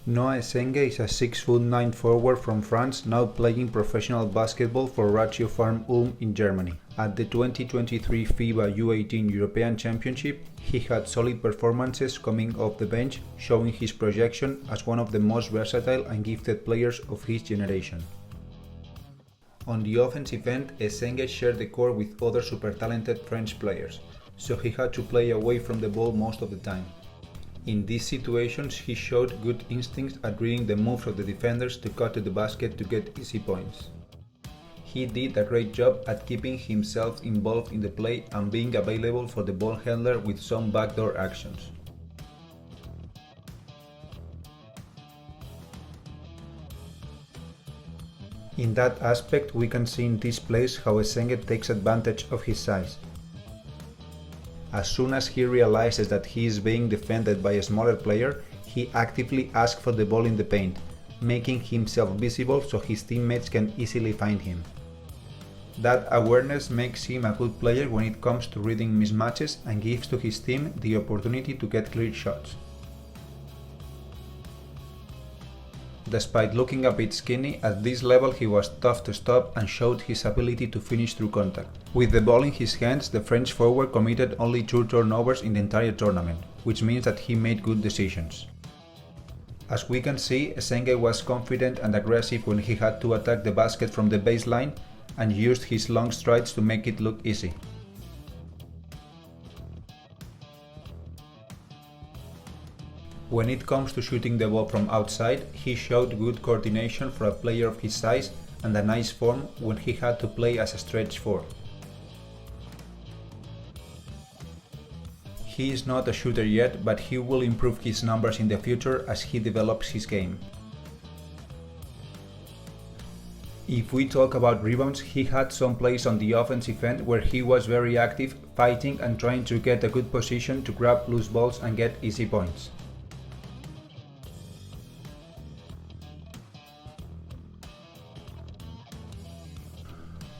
Noa Essengue is a 6'9" forward from France now playing professional basketball for Ratio Farm Ulm in Germany. At the 2023 FIBA U18 European Championship, he had solid performances coming off the bench, showing his projection as one of the most versatile and gifted players of his generation. On the offensive end, Essengue shared the court with other super talented French players, so he had to play away from the ball most of the time. In these situations, he showed good instincts at reading the moves of the defenders to cut to the basket to get easy points. He did a great job at keeping himself involved in the play and being available for the ball handler with some backdoor actions. In that aspect, we can see in these plays how Essengue takes advantage of his size. As soon as he realizes that he is being defended by a smaller player, he actively asks for the ball in the paint, making himself visible so his teammates can easily find him. That awareness makes him a good player when it comes to reading mismatches and gives to his team the opportunity to get clear shots. Despite looking a bit skinny, at this level he was tough to stop and showed his ability to finish through contact. With the ball in his hands, the French forward committed only 2 turnovers in the entire tournament, which means that he made good decisions. As we can see, Essengue was confident and aggressive when he had to attack the basket from the baseline and used his long strides to make it look easy. When it comes to shooting the ball from outside, he showed good coordination for a player of his size and a nice form when he had to play as a stretch 4. He is not a shooter yet, but he will improve his numbers in the future as he develops his game. If we talk about rebounds, he had some plays on the offensive end where he was very active, fighting and trying to get a good position to grab loose balls and get easy points.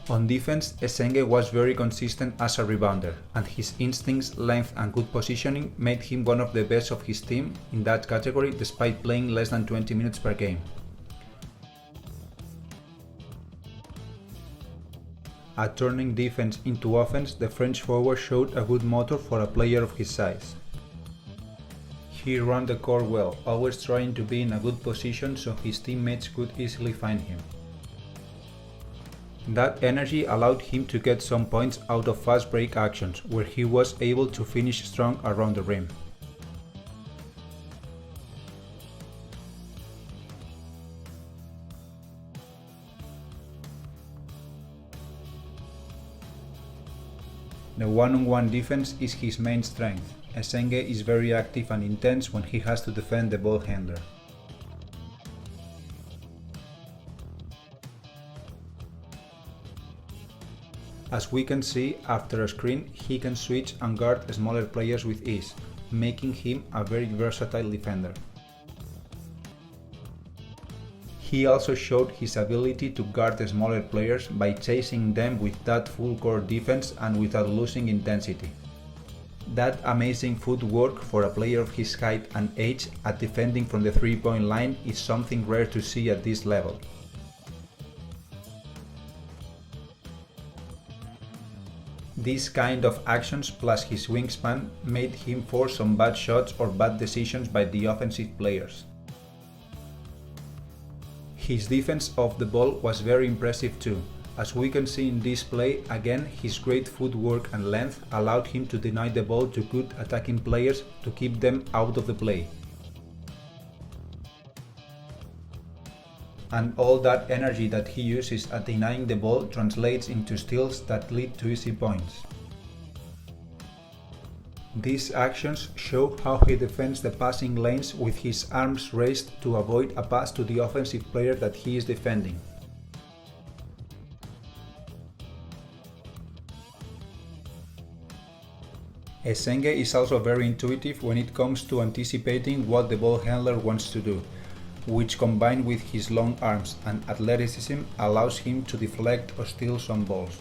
On defense, Essengue was very consistent as a rebounder, and his instincts, length and good positioning made him one of the best of his team in that category despite playing less than 20 minutes per game. At turning defense into offense, the French forward showed a good motor for a player of his size. He ran the court well, always trying to be in a good position so his teammates could easily find him. That energy allowed him to get some points out of fast break actions, where he was able to finish strong around the rim. The one-on-one defense is his main strength. Essengue is very active and intense when he has to defend the ball handler. As we can see, after a screen, he can switch and guard smaller players with ease, making him a very versatile defender. He also showed his ability to guard smaller players by chasing them with that full court defense and without losing intensity. That amazing footwork for a player of his height and age at defending from the three-point line is something rare to see at this level. This kind of actions plus his wingspan made him force some bad shots or bad decisions by the offensive players. His defense of the ball was very impressive too. As we can see in this play, again his great footwork and length allowed him to deny the ball to good attacking players to keep them out of the play. And all that energy that he uses at denying the ball translates into steals that lead to easy points. These actions show how he defends the passing lanes with his arms raised to avoid a pass to the offensive player that he is defending. Essengue is also very intuitive when it comes to anticipating what the ball handler wants to do, which combined with his long arms and athleticism allows him to deflect or steal some balls.